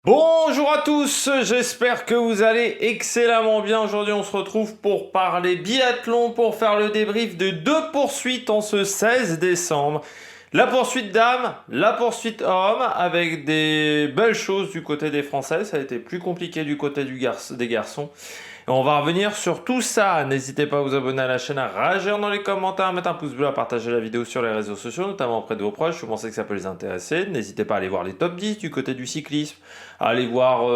Bonjour à tous, j'espère que vous allez excellemment bien. Aujourd'hui, on se retrouve pour parler biathlon, pour faire le débrief de deux poursuites en ce 16 décembre. La poursuite dames, la poursuite hommes, avec des belles choses du côté des Français. Ça a été plus compliqué du côté des garçons. Et on va revenir sur tout ça. N'hésitez pas à vous abonner à la chaîne, à réagir dans les commentaires, à mettre un pouce bleu, à partager la vidéo sur les réseaux sociaux, notamment auprès de vos proches. Je pensez que ça peut les intéresser. N'hésitez pas à aller voir les top 10 du côté du cyclisme, à aller voir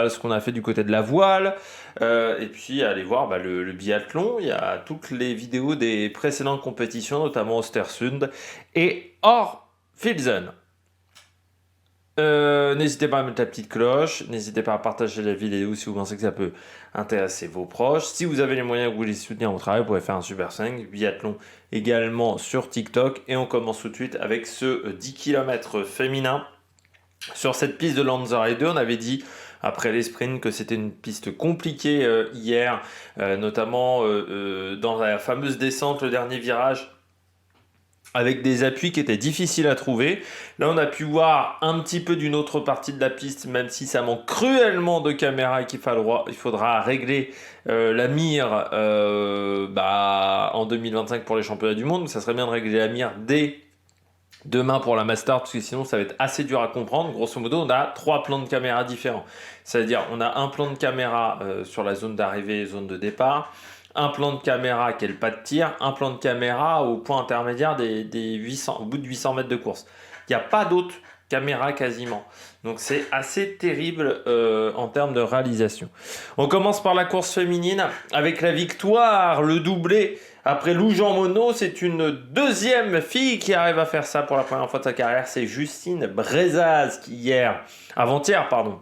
ce qu'on a fait du côté de la voile, et puis à aller voir le biathlon. Il y a toutes les vidéos des précédentes compétitions, notamment Östersund et Orfilsen. N'hésitez pas à mettre la petite cloche, n'hésitez pas à partager la vidéo si vous pensez que ça peut intéresser vos proches. Si vous avez les moyens que vous voulez soutenir mon travail, vous pouvez faire un Super 5, biathlon également sur TikTok. Et on commence tout de suite avec ce 10 km féminin. Sur cette piste de Lanzarote 2, on avait dit après les sprints que c'était une piste compliquée hier, notamment dans la fameuse descente, le dernier virage, avec des appuis qui étaient difficiles à trouver. Là, on a pu voir un petit peu d'une autre partie de la piste, même si ça manque cruellement de caméra et il faudra régler la mire en 2025 pour les championnats du monde. Ça serait bien de régler la mire dès demain pour la Master, parce que sinon ça va être assez dur à comprendre. Grosso modo, on a 3 plans de caméra différents. C'est-à-dire, on a un plan de caméra sur la zone d'arrivée et zone de départ, un plan de caméra qui est le pas de tir, un plan de caméra au point intermédiaire au bout de 800 mètres de course. Il n'y a pas d'autres caméras quasiment. Donc c'est assez terrible en termes de réalisation. On commence par la course féminine avec la victoire, le doublé. Après Lou Jean Monod, c'est une deuxième fille qui arrive à faire ça pour la première fois de sa carrière. C'est Justine Brezaz qui avant-hier, pardon,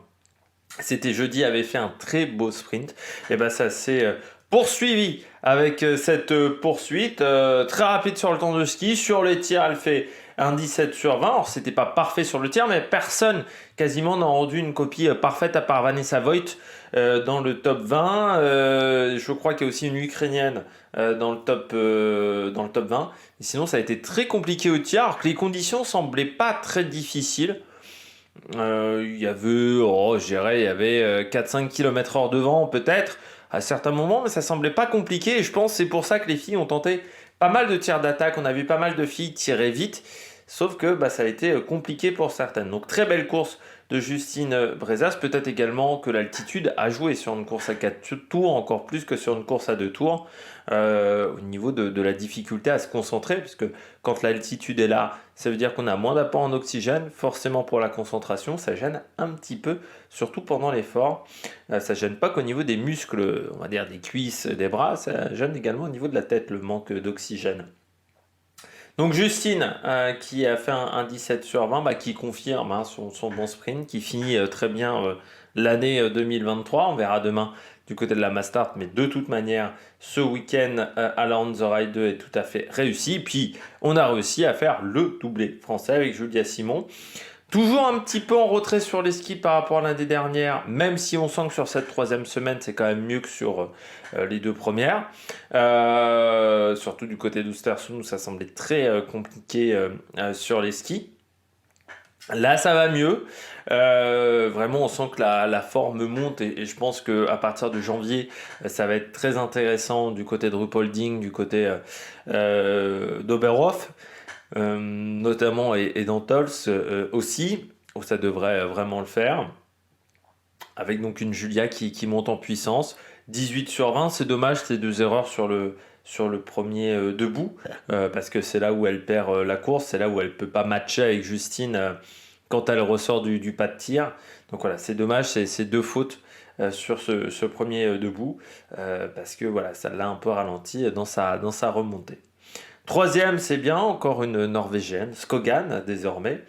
c'était jeudi, avait fait un très beau sprint. Et ben ça s'est poursuivi avec cette poursuite très rapide sur le temps de ski. Sur les tirs, elle fait un 17 sur 20. Alors c'était pas parfait sur le tir, mais personne quasiment n'a rendu une copie parfaite à part Vanessa Voigt dans le top 20. Je crois qu'il y a aussi une Ukrainienne dans le top 20. Et sinon, ça a été très compliqué au tir, alors que les conditions semblaient pas très difficiles. Il y avait, je dirais, il y avait 4-5 km/h de vent peut-être à certains moments, mais ça semblait pas compliqué. Et je pense que c'est pour ça que les filles ont tenté pas mal de tirs d'attaque. On a vu pas mal de filles tirer vite, sauf que ça a été compliqué pour certaines. Donc très belle course de Justine Brezas. Peut-être également que l'altitude a joué sur une course à 4 tours, encore plus que sur une course à 2 tours, au niveau de la difficulté à se concentrer, puisque quand l'altitude est là, ça veut dire qu'on a moins d'apport en oxygène, forcément pour la concentration, ça gêne un petit peu, surtout pendant l'effort. Ça gêne pas qu'au niveau des muscles, on va dire des cuisses, des bras, ça gêne également au niveau de la tête, le manque d'oxygène. Donc Justine, qui a fait un 17 sur 20, qui confirme son bon sprint, qui finit très bien l'année 2023. On verra demain du côté de la Mastart, mais de toute manière, ce week-end à la Lanzarote 2 est tout à fait réussi. Puis on a réussi à faire le doublé français avec Julia Simon. Toujours un petit peu en retrait sur les skis par rapport à l'année dernière, même si on sent que sur cette troisième semaine, c'est quand même mieux que sur les deux premières. Surtout du côté d'Östersund, où ça semblait très compliqué sur les skis. Là, ça va mieux. Vraiment, on sent que la forme monte et je pense qu'à partir de janvier, ça va être très intéressant du côté de Ruhpolding, du côté d'Oberhof. Notamment et dans Tols aussi, où ça devrait vraiment le faire, avec donc une Julia qui monte en puissance. 18 sur 20, c'est dommage, c'est 2 erreurs sur le premier debout, parce que c'est là où elle perd la course, c'est là où elle peut pas matcher avec Justine quand elle ressort du pas de tir. Donc voilà, c'est dommage, c'est 2 fautes sur ce premier debout, parce que voilà, ça l'a un peu ralenti dans sa remontée. Troisième, c'est bien, encore une Norvégienne, Skogan désormais,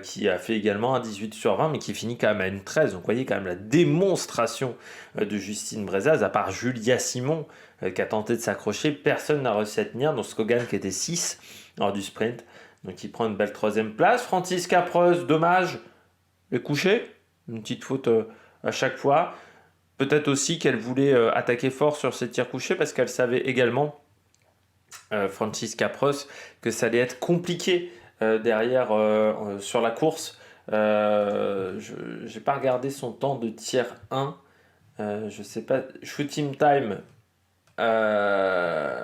qui a fait également un 18 sur 20, mais qui finit quand même à une 13. Donc vous voyez quand même la démonstration de Justine Brezaz, à part Julia Simon qui a tenté de s'accrocher, personne n'a réussi à tenir. Donc Skogan qui était 6 lors du sprint, donc il prend une belle troisième place. Francis Capreuse, dommage, le coucher, une petite faute à chaque fois. Peut-être aussi qu'elle voulait attaquer fort sur ses tirs couchés parce qu'elle savait également Francis Capreuse que ça allait être compliqué derrière sur la course J'ai pas regardé son temps de tir 1. Je sais pas. Shooting time. Euh,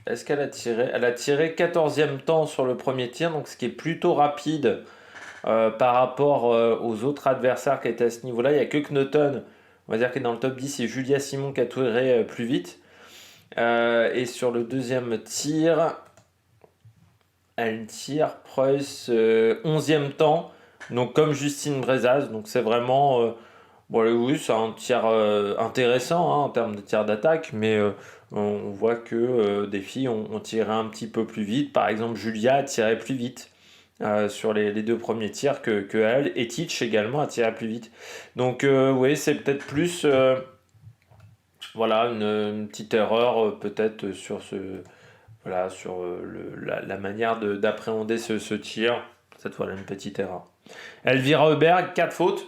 Est-ce qu'elle a tiré? Elle a tiré 14e temps sur le premier tir, donc ce qui est plutôt rapide par rapport aux autres adversaires qui étaient à ce niveau-là. Il n'y a que Knoten, on va dire qu'il est dans le top 10, et Julia Simon qui a tiré plus vite. Et sur le deuxième tir, elle tire Preuss 11e temps, donc comme Justine Brezaz. Donc c'est vraiment. Bon, oui, c'est un tir intéressant en termes de tir d'attaque, mais on voit que des filles ont tiré un petit peu plus vite. Par exemple, Julia a tiré plus vite sur les deux premiers tirs que elle, et Teach également a tiré plus vite. Donc, oui, c'est peut-être plus voilà, une petite erreur peut-être sur voilà, sur la manière d'appréhender ce tir. Cette fois-là, une petite erreur. Elvira Heuberg, 4 fautes.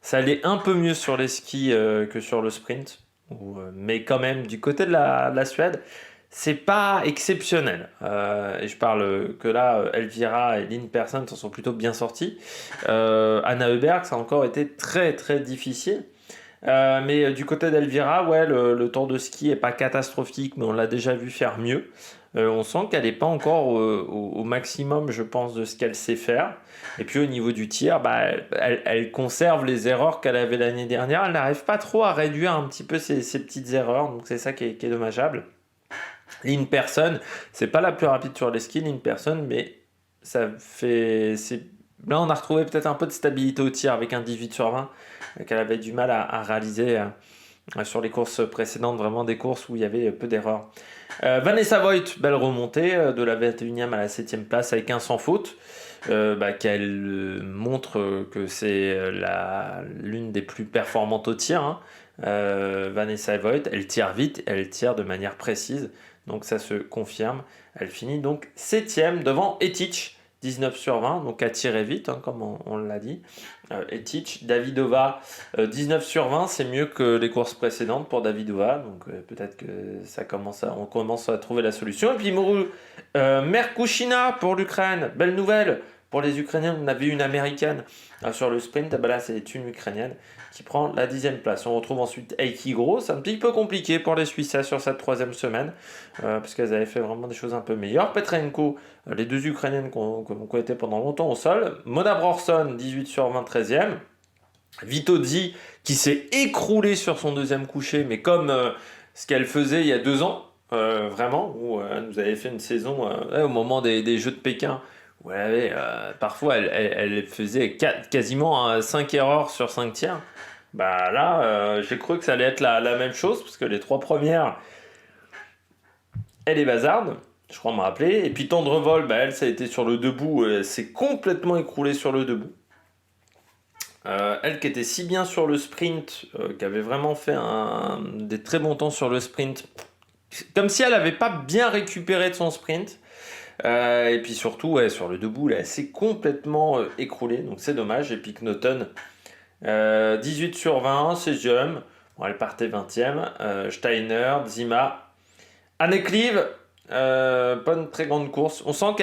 Ça allait un peu mieux sur les skis que sur le sprint. Mais quand même, du côté de la Suède, c'est pas exceptionnel. Et je parle que là, Elvira et Lynn Persson s'en sont plutôt bien sortis. Anna Heuberg, ça a encore été très très difficile. Mais du côté d'Elvira, ouais, le tour de ski est pas catastrophique, mais on l'a déjà vu faire mieux. On sent qu'elle n'est pas encore au maximum, je pense, de ce qu'elle sait faire. Et puis au niveau du tir, bah, elle conserve les erreurs qu'elle avait l'année dernière. Elle n'arrive pas trop à réduire un petit peu ses petites erreurs, donc c'est ça qui est dommageable. Lynn Persson, c'est pas la plus rapide sur les skis, Lynn Persson, mais ça fait. Là, on a retrouvé peut-être un peu de stabilité au tir avec un 18 sur 20 qu'elle avait du mal à réaliser sur les courses précédentes, vraiment des courses où il y avait peu d'erreurs. Vanessa Voigt, belle remontée de la 21e à la 7e place avec un sans faute. Qu'elle montre que c'est l'une des plus performantes au tir. Hein. Vanessa Voigt, elle tire vite, elle tire de manière précise, donc ça se confirme. Elle finit donc 7e devant Etich, 19 sur 20, donc à tirer vite, hein, comme on l'a dit. Etich, Davidova, 19 sur 20, c'est mieux que les courses précédentes pour Davidova, donc peut-être que on commence à trouver la solution. Et puis Merkushina pour l'Ukraine, belle nouvelle. Pour les Ukrainiens, on avait une américaine sur le sprint. Là, c'est une Ukrainienne qui prend la 10e place. On retrouve ensuite Heikki Gros. C'est un petit peu compliqué pour les Suissesses sur cette 3e semaine, parce qu'elles avaient fait vraiment des choses un peu meilleures. Petrenko, les deux Ukrainiennes qu'on connaissait pendant longtemps au sol. Mona Brorson, 18 sur 20, 13e. Vitozzi, qui s'est écroulé sur son deuxième coucher, mais comme ce qu'elle faisait il y a 2 ans, vraiment, où elle nous avait fait une saison au moment des Jeux de Pékin, où parfois elle faisait quasiment 5 erreurs sur 5 tirs. Bah là, j'ai cru que ça allait être la même chose, parce que les 3 premières, elle est bazarde, je crois me rappeler. Et puis Tendrevol, elle, ça a été sur le debout, elle s'est complètement écroulée sur le debout. Elle qui était si bien sur le sprint, qui avait vraiment fait des très bons temps sur le sprint, comme si elle n'avait pas bien récupéré de son sprint. Et puis surtout, sur le debout, là, elle s'est complètement écroulée, donc c'est dommage. Et puis Knoten, 18 sur 20, c'est jeune. Bon, elle partait 20e. Steiner, Zima, Anne Clive, pas une très grande course. On sent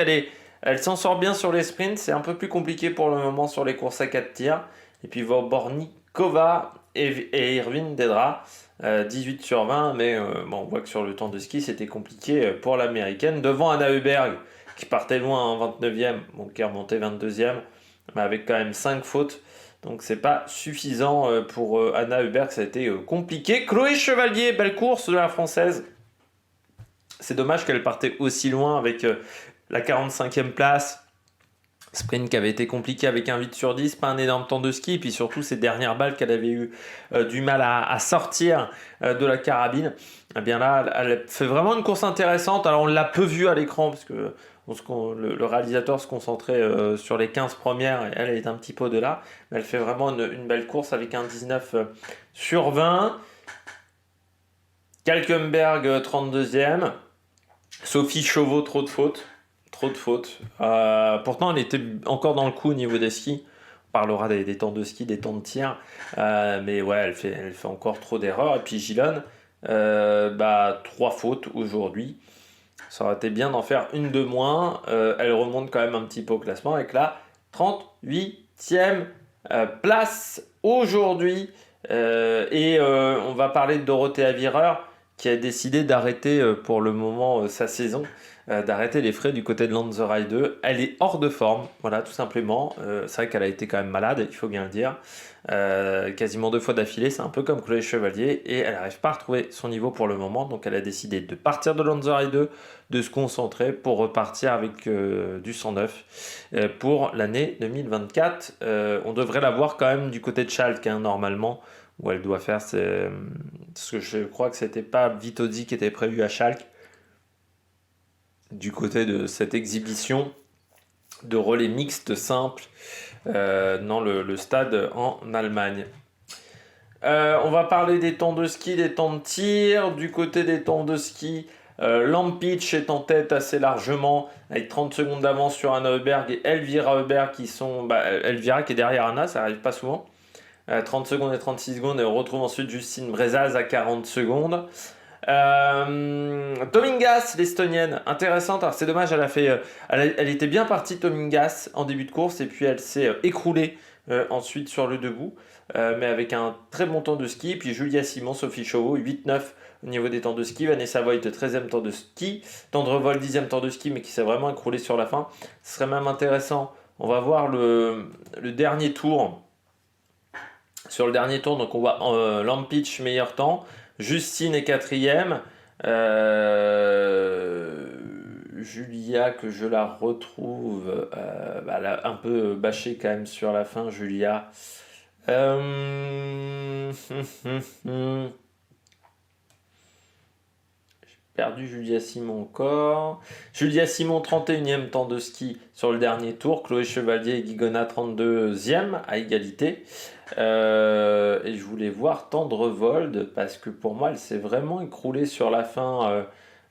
elle s'en sort bien sur les sprints, c'est un peu plus compliqué pour le moment sur les courses à 4 tirs. Et puis Bornikova et Irvine Dedra, 18 sur 20, mais on voit que sur le temps de ski, c'était compliqué pour l'américaine. Devant Anna Heuberg, qui partait loin en 29e, qui est remontée 22e, mais avec quand même 5 fautes. Donc c'est pas suffisant pour Anna Heuberg, ça a été compliqué. Chloé Chevalier, belle course de la française. C'est dommage qu'elle partait aussi loin avec la 45e place. Sprint qui avait été compliqué avec un 8 sur 10, pas un énorme temps de ski, et puis surtout ces dernières balles qu'elle avait eu du mal à sortir de la carabine. Eh bien là, elle fait vraiment une course intéressante. Alors on l'a peu vu à l'écran, parce que le réalisateur se concentrait sur les 15 premières, et elle est un petit peu au-delà. Mais elle fait vraiment une belle course avec un 19 sur 20. Kalkenberg, 32e. Sophie Chauveau, trop de fautes. Pourtant, elle était encore dans le coup au niveau des skis. On parlera des temps de ski, des temps de tir. Mais ouais, elle fait encore trop d'erreurs. Et puis Gilon, 3 fautes aujourd'hui. Ça aurait été bien d'en faire une de moins. Elle remonte quand même un petit peu au classement avec la 38e place aujourd'hui. On va parler de Dorothea Virer qui a décidé d'arrêter pour le moment sa saison, d'arrêter les frais du côté de Lanzarote 2. Elle est hors de forme, voilà, tout simplement. C'est vrai qu'elle a été quand même malade, il faut bien le dire. Quasiment 2 fois d'affilée, c'est un peu comme Chloé Chevalier, et elle n'arrive pas à retrouver son niveau pour le moment, donc elle a décidé de partir de Lanzarote 2, de se concentrer pour repartir avec du 109 pour l'année 2024. On devrait la voir quand même du côté de Schalke, hein, normalement, où elle doit faire, parce que je crois que c'était pas Vitozzi qui était prévu à Schalke, du côté de cette exhibition de relais mixte simple dans le stade en Allemagne. On va parler des temps de ski, des temps de tir. Du côté des temps de ski, Lampic est en tête assez largement avec 30 secondes d'avance sur Anna Heuberg et Elvira Heuberg qui sont... Elvira qui est derrière Anna, ça n'arrive pas souvent. 30 secondes et 36 secondes, et on retrouve ensuite Justine Brezaz à 40 secondes. Tomingas, l'Estonienne, intéressante. Alors c'est dommage, elle était bien partie Tomingas en début de course et puis elle s'est écroulée ensuite sur le debout, mais avec un très bon temps de ski. Puis Julia Simon, Sophie Chauveau, 8-9 au niveau des temps de ski. Vanessa Voigt, 13e temps de ski. Tendrevol, 10e temps de ski, mais qui s'est vraiment écroulée sur la fin. Ce serait même intéressant. On va voir le dernier tour. Sur le dernier tour, donc on voit Lampic meilleur temps, Justine est 4e, Julia que je la retrouve, elle a un peu bâché quand même sur la fin, Julia. Perdu Julia Simon encore. Julia Simon, 31e temps de ski sur le dernier tour. Chloé Chevalier et Guigona, 32e à égalité. Et je voulais voir Tendrevold parce que pour moi, elle s'est vraiment écroulée sur la fin.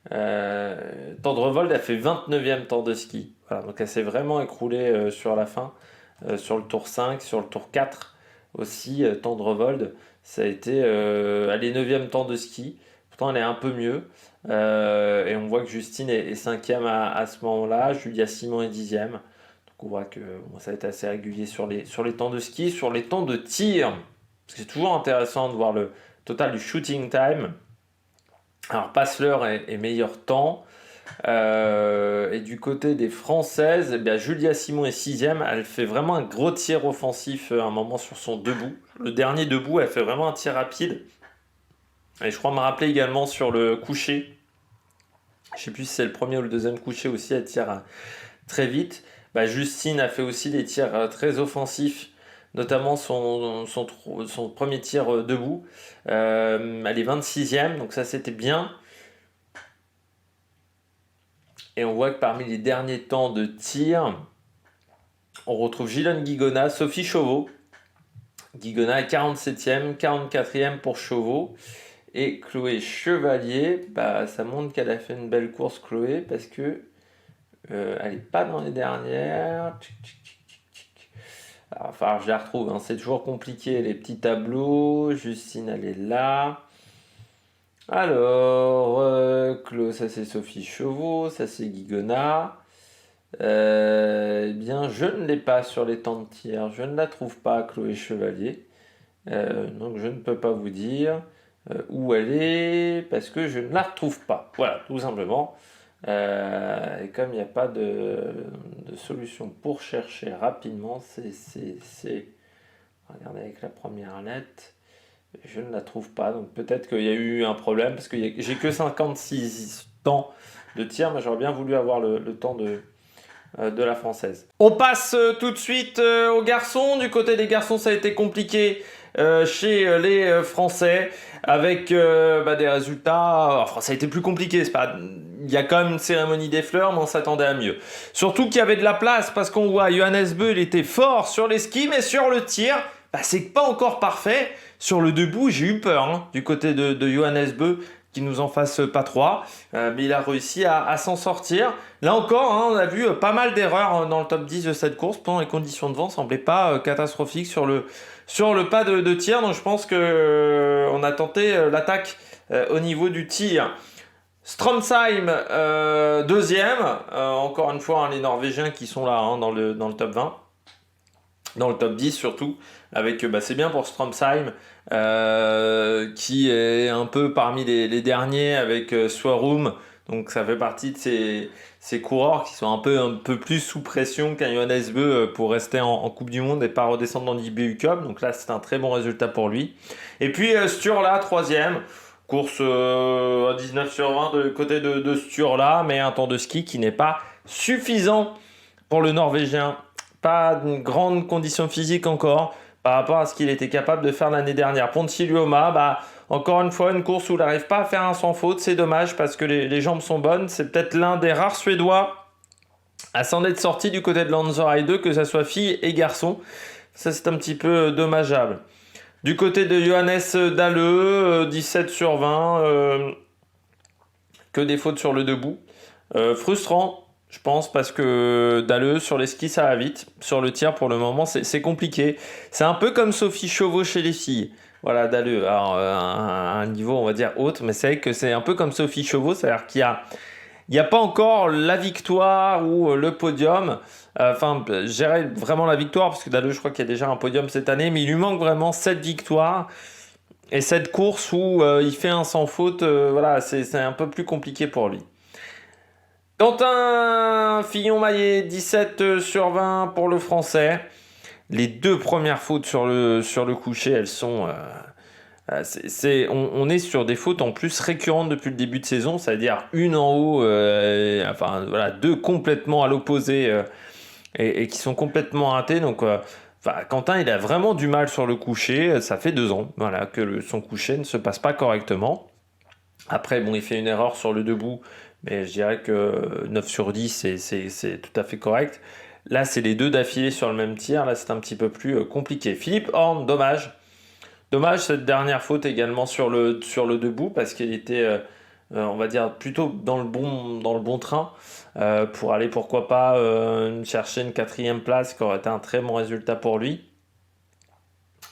Tendrevold a fait 29e temps de ski. Voilà, donc elle s'est vraiment écroulée sur la fin. Sur le tour 5, sur le tour 4 aussi. Tendrevold, ça a été. Elle est 9e temps de ski. Pourtant, elle est un peu mieux. Et on voit que Justine est 5e à ce moment-là. Julia Simon est 10e. Donc on voit que ça a été assez régulier sur les temps de ski, sur les temps de tir. Parce que c'est toujours intéressant de voir le total du shooting time. Alors Passler est meilleur temps. Et du côté des Françaises, Julia Simon est 6e. Elle fait vraiment un gros tir offensif à un moment sur son debout. Le dernier debout, elle fait vraiment un tir rapide. Et je crois me rappeler également sur le coucher. Je ne sais plus si c'est le premier ou le deuxième coucher aussi, elle tire très vite. Justine a fait aussi des tirs très offensifs, notamment son premier tir debout. Elle est 26e, donc ça c'était bien. Et on voit que parmi les derniers temps de tir, on retrouve Gillian Guigona, Sophie Chauveau. Guigona est 47e, 44e pour Chauveau. Et Chloé Chevalier, ça montre qu'elle a fait une belle course, Chloé, parce que elle n'est pas dans les dernières. Alors, enfin, je la retrouve, hein. C'est toujours compliqué, les petits tableaux. Justine, elle est là. Alors, Chloé, ça c'est Sophie Chauveau, ça c'est Guigona. Je ne l'ai pas sur les temps de tir. Je ne la trouve pas, Chloé Chevalier. Donc, je ne peux pas vous dire où elle est parce que je ne la retrouve pas. Voilà, tout simplement. Et comme il n'y a pas de solution pour chercher rapidement, regardez avec la première lettre, je ne la trouve pas. Donc peut-être qu'il y a eu un problème parce que j'ai que 56 temps de tir, mais j'aurais bien voulu avoir le temps de la française. On passe tout de suite aux garçons. Du côté des garçons, ça a été compliqué chez les Français avec des résultats. Enfin, ça a été plus compliqué. Il y a quand même une cérémonie des fleurs, mais on s'attendait à mieux. Surtout qu'il y avait de la place parce qu'on voit Johannes Beu, il était fort sur les skis, mais sur le tir, c'est pas encore parfait. Sur le debout, j'ai eu peur du côté de Johannes Beu, qui nous en fasse pas 3, mais il a réussi à s'en sortir. Là encore, on a vu pas mal d'erreurs dans le top 10 de cette course, pendant les conditions de vent, semblaient pas catastrophiques sur le pas de tir, donc je pense qu'on a tenté l'attaque au niveau du tir. Stromsheim, deuxième, encore une fois les Norvégiens qui sont là dans le top 20. dans le top 10 surtout, avec c'est bien pour Stromsheim, qui est un peu parmi les derniers avec Swarum, donc ça fait partie de ces coureurs qui sont un peu plus sous pression qu'un Johannes Beu pour rester en Coupe du Monde et pas redescendre dans l'IBU Cup, donc là c'est un très bon résultat pour lui. Et puis Sturla, troisième, course à 19 sur 20 de côté de Sturla, mais un temps de ski qui n'est pas suffisant pour le Norvégien. Pas de grande condition physique encore par rapport à ce qu'il était capable de faire l'année dernière. Pontiluoma, encore une fois, une course où il n'arrive pas à faire un sans faute. C'est dommage parce que les jambes sont bonnes. C'est peut-être l'un des rares Suédois à s'en être sorti du côté de Lanzerheide 2, que ça soit fille et garçon. Ça, c'est un petit peu dommageable. Du côté de Johannes Dalle, 17 sur 20, que des fautes sur le debout. Frustrant, je pense, parce que Dalle, sur les skis, ça va vite. Sur le tir, pour le moment, c'est compliqué. C'est un peu comme Sophie Chauveau chez les filles. Voilà, Dalle, alors, un niveau, on va dire, haute, mais c'est vrai que c'est un peu comme Sophie Chauveau, c'est-à-dire il y a pas encore la victoire ou le podium. Enfin, gérer vraiment la victoire, parce que Dalle, je crois qu'il y a déjà un podium cette année, mais il lui manque vraiment cette victoire. Et cette course où il fait un sans faute, voilà, c'est un peu plus compliqué pour lui. Quentin Fillon-Maillet, 17 sur 20 pour le français. Les deux premières fautes sur le coucher, elles sont... on est sur des fautes en plus récurrentes depuis le début de saison, c'est-à-dire une en haut, enfin voilà, deux complètement à l'opposé et qui sont complètement ratées. Donc Quentin, il a vraiment du mal sur le coucher. Ça fait 2 ans voilà, que son coucher ne se passe pas correctement. Après, bon, il fait une erreur sur le debout, mais je dirais que 9 sur 10, c'est tout à fait correct. Là, c'est les deux d'affilée sur le même tir. Là, c'est un petit peu plus compliqué. Philippe Horn, dommage. Dommage cette dernière faute également sur le debout, parce qu'il était, on va dire, plutôt dans le bon train pour aller, pourquoi pas, chercher une quatrième place, qui aurait été un très bon résultat pour lui.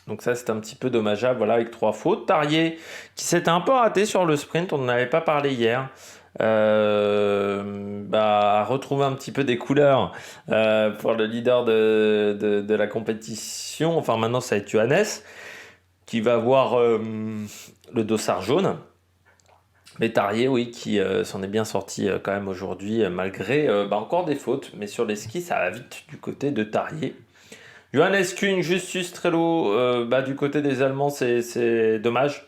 Donc ça, c'est un petit peu dommageable, voilà, avec 3 fautes. Tarier, qui s'était un peu raté sur le sprint, on n'en avait pas parlé hier. A retrouvé un petit peu des couleurs pour le leader de la compétition. Enfin, maintenant, ça va être Johannes, qui va avoir le dossard jaune. Mais Tarier, oui, qui s'en est bien sorti quand même aujourd'hui, malgré encore des fautes. Mais sur les skis, ça va vite du côté de Tarier. Johannes Kuhn, Justus Trello, du côté des Allemands, c'est dommage.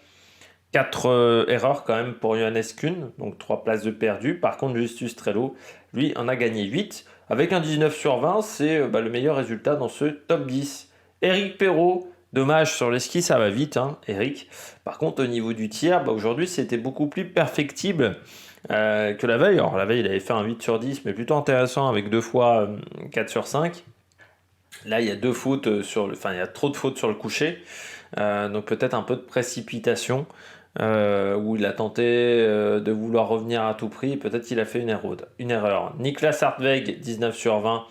4 erreurs quand même pour Johannes Kuhn, donc 3 places de perdu. Par contre, Justus Trello, lui, en a gagné 8. Avec un 19 sur 20, c'est le meilleur résultat dans ce top 10. Eric Perrault, dommage sur les skis, ça va vite, hein, Eric. Par contre, au niveau du tir, aujourd'hui, c'était beaucoup plus perfectible que la veille. Alors, la veille, il avait fait un 8 sur 10, mais plutôt intéressant avec 2 fois 4 sur 5. Là, il y a il y a trop de fautes sur le coucher, donc peut-être un peu de précipitation où il a tenté de vouloir revenir à tout prix. Peut-être qu'il a fait une erreur. Niklas Hartweg, 19 sur 20,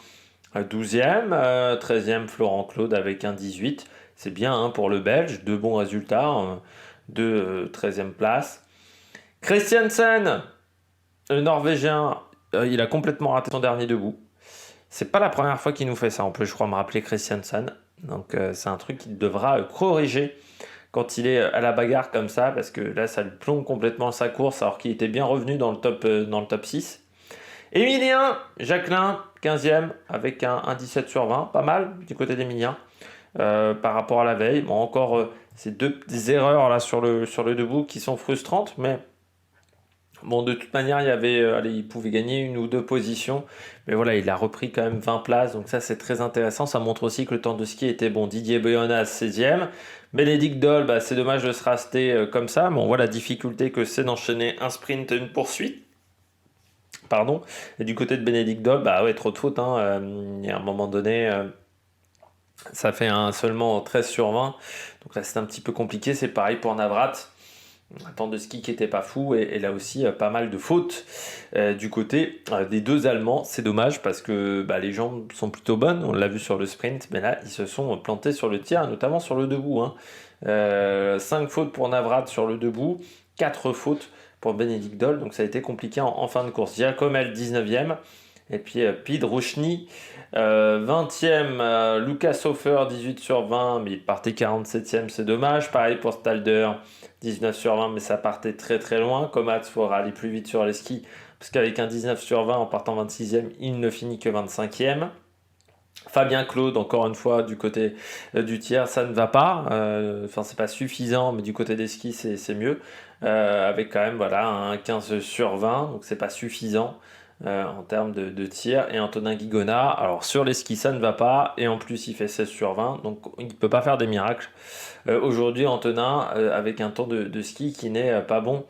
12e, 13e Florent Claude avec un 18. C'est bien hein, pour le Belge, 2 bons résultats, 13e place. Christiansen, le Norvégien, il a complètement raté son dernier debout. C'est pas la première fois qu'il nous fait ça. On peut, je crois, me rappeler Christiansen. Donc, c'est un truc qu'il devra corriger quand il est à la bagarre comme ça, parce que là, ça lui plombe complètement sa course, alors qu'il était bien revenu dans le top 6. Emilien Jacquelin, 15e, avec un 17 sur 20. Pas mal du côté d'Emilien par rapport à la veille. Bon, encore ces des erreurs là sur le debout qui sont frustrantes, mais bon, de toute manière, il pouvait gagner 1 ou 2 positions. Mais voilà, il a repris quand même 20 places. Donc ça, c'est très intéressant. Ça montre aussi que le temps de ski était bon. Didier Béonas, 16e. Bénédicte Doll, c'est dommage de se raster comme ça. Mais on voit la difficulté que c'est d'enchaîner un sprint et une poursuite. Pardon. Et du côté de Bénédicte Doll, trop de fautes. Hein. Il y a un moment donné, ça fait seulement 13 sur 20. Donc là, c'est un petit peu compliqué. C'est pareil pour Navrat. Un temps de ski qui n'était pas fou et là aussi pas mal de fautes du côté des 2 Allemands. C'est dommage parce que les jambes sont plutôt bonnes, on l'a vu sur le sprint, mais là ils se sont plantés sur le tir, notamment sur le debout. 5 fautes pour Navrat sur le debout, 4 fautes pour Bénédicte Doll, donc ça a été compliqué en fin de course. Giacomel 19e Et puis Pidrouchny, 20e, Lucas Hofer, 18 sur 20, mais il partait 47e, c'est dommage. Pareil pour Stalder, 19 sur 20, mais ça partait très très loin. Komatsu, il faudra aller plus vite sur les skis, parce qu'avec un 19 sur 20 en partant 26e, il ne finit que 25e. Fabien Claude, encore une fois, du côté du tiers, ça ne va pas. Enfin, c'est pas suffisant, mais du côté des skis, c'est mieux. Avec quand même voilà, un 15 sur 20, donc c'est pas suffisant en termes de tir. Et Antonin Guigona, alors sur les skis, ça ne va pas. Et en plus, il fait 16 sur 20, donc il ne peut pas faire des miracles. Aujourd'hui, Antonin, avec un temps de ski qui n'est pas bon.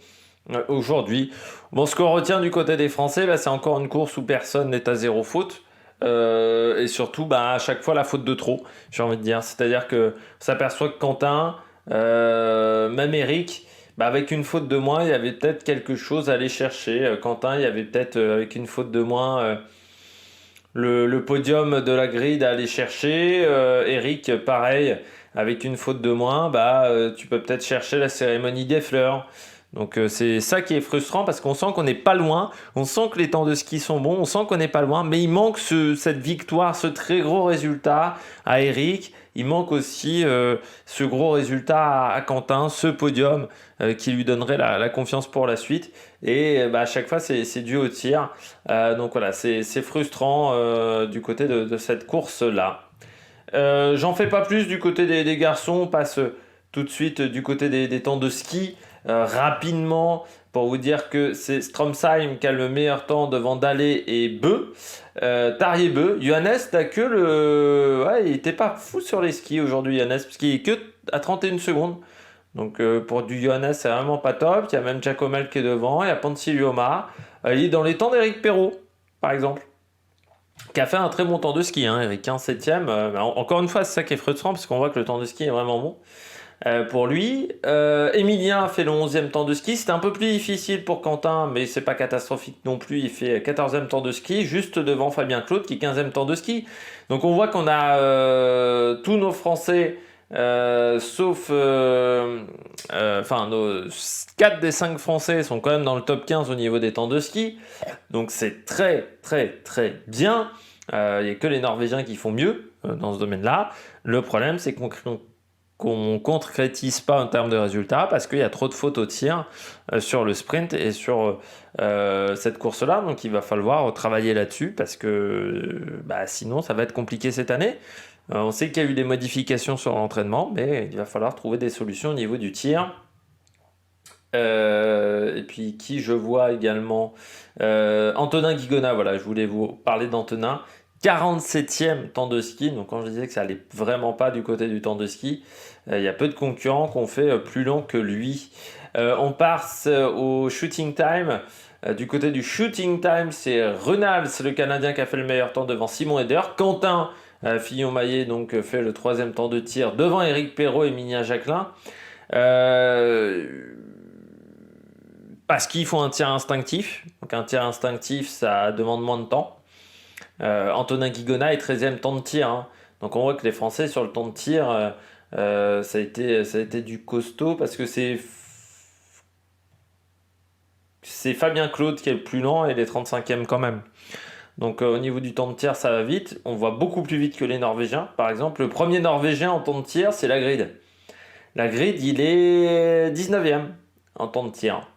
Aujourd'hui, bon, ce qu'on retient du côté des Français, là, c'est encore une course où personne n'est à zéro faute. Et surtout, bah, à chaque fois, la faute de trop, j'ai envie de dire. C'est-à-dire que on s'aperçoit que Quentin, même Eric, bah, avec une faute de moins, il y avait peut-être quelque chose à aller chercher. Quentin, il y avait peut-être, avec une faute de moins, le podium de la grille à aller chercher. Eric, pareil, avec une faute de moins, bah, tu peux peut-être chercher la cérémonie des fleurs. Donc c'est ça qui est frustrant parce qu'on sent qu'on n'est pas loin, on sent que les temps de ski sont bons, on sent qu'on n'est pas loin, mais il manque cette victoire, ce très gros résultat à Eric, il manque aussi ce gros résultat à Quentin, ce podium qui lui donnerait la confiance pour la suite. Et bah, à chaque fois c'est dû au tir. Donc voilà, c'est frustrant du côté de cette course-là. J'en fais pas plus du côté des garçons, on passe tout de suite du côté des temps de ski. Rapidement, pour vous dire que c'est Stromsheim qui a le meilleur temps devant Dalé et Beu. Tarier Beu. Johannes n'a que le. Ouais, il était pas fou sur les skis aujourd'hui, Johannes, parce qu'il est que à 31 secondes. Donc pour du Johannes, c'est vraiment pas top. Il y a même Giacomel qui est devant, il y a Pansilioma. Il est dans les temps d'Eric Perrault, par exemple, qui a fait un très bon temps de ski, hein, Eric, 15 7e. Encore une fois, c'est ça qui est frustrant, parce qu'on voit que le temps de ski est vraiment bon. Pour lui, Emilien a fait le 11e temps de ski. C'était un peu plus difficile pour Quentin, mais c'est pas catastrophique non plus. Il fait 14e temps de ski, juste devant Fabien Claude qui est 15e temps de ski. Donc on voit qu'on a tous nos Français, sauf enfin nos 4 des 5 Français sont quand même dans le top 15 au niveau des temps de ski. Donc c'est très très très bien. Il n'y a que les Norvégiens qui font mieux dans ce domaine-là. Le problème, c'est qu'on concrétise pas en termes de résultats parce qu'il y a trop de fautes au tir sur le sprint et sur cette course-là. Donc il va falloir travailler là-dessus parce que bah, sinon ça va être compliqué cette année. On sait qu'il y a eu des modifications sur l'entraînement, mais il va falloir trouver des solutions au niveau du tir. Et puis qui je vois également, Antonin Guigona, voilà, je voulais vous parler d'Antonin. 47e temps de ski, donc quand je disais que ça allait vraiment pas du côté du temps de ski, il y a peu de concurrents qui ont fait plus long que lui. On passe au shooting time. Du côté du shooting time, c'est Renals, le Canadien, qui a fait le meilleur temps devant Simon Eder. Quentin Fillon-Maillet donc fait le 3e temps de tir devant Eric Perrault et Mignon Jacquelin. Parce qu'ils font un tir instinctif. Donc un tir instinctif, ça demande moins de temps. Antonin Guigona est 13e temps de tir, hein. Donc on voit que les Français sur le temps de tir, ça a été du costaud parce que c'est Fabien Claude qui est le plus lent et les 35e quand même. Donc au niveau du temps de tir, ça va vite. On voit beaucoup plus vite que les Norvégiens. Par exemple, le premier Norvégien en temps de tir, c'est Lagrid. Lagrid, il est 19e en temps de tir.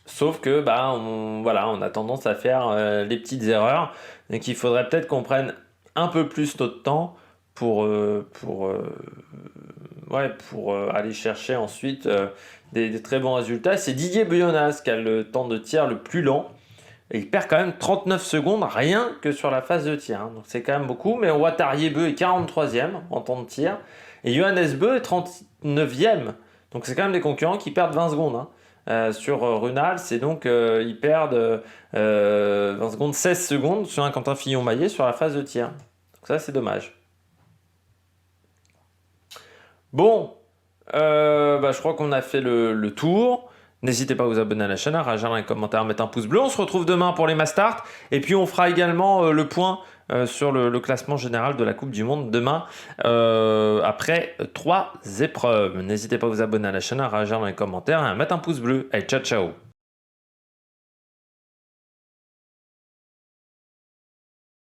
Sauf que bah, on a tendance à faire les petites erreurs. Donc il faudrait peut-être qu'on prenne un peu plus notre temps pour aller chercher ensuite des très bons résultats. C'est Didier Buyonas qui a le temps de tir le plus lent. Et il perd quand même 39 secondes rien que sur la phase de tir. Donc c'est quand même beaucoup. Mais on voit Tarier Beu est 43e en temps de tir. Et Johannes Beu est 39e. Donc c'est quand même des concurrents qui perdent 20 secondes. Sur Runal, c'est donc ils perdent 20 secondes, 16 secondes sur un Quentin Fillon-Maillet sur la phase de tir. Donc ça, c'est dommage. Bon, je crois qu'on a fait le tour. N'hésitez pas à vous abonner à la chaîne, à réagir dans les commentaires, à mettre un pouce bleu. On se retrouve demain pour les Mastart. Et puis on fera également le point sur le classement général de la Coupe du Monde demain après 3 épreuves. N'hésitez pas à vous abonner à la chaîne, à réagir dans les commentaires et à mettre un pouce bleu. Allez, ciao ciao.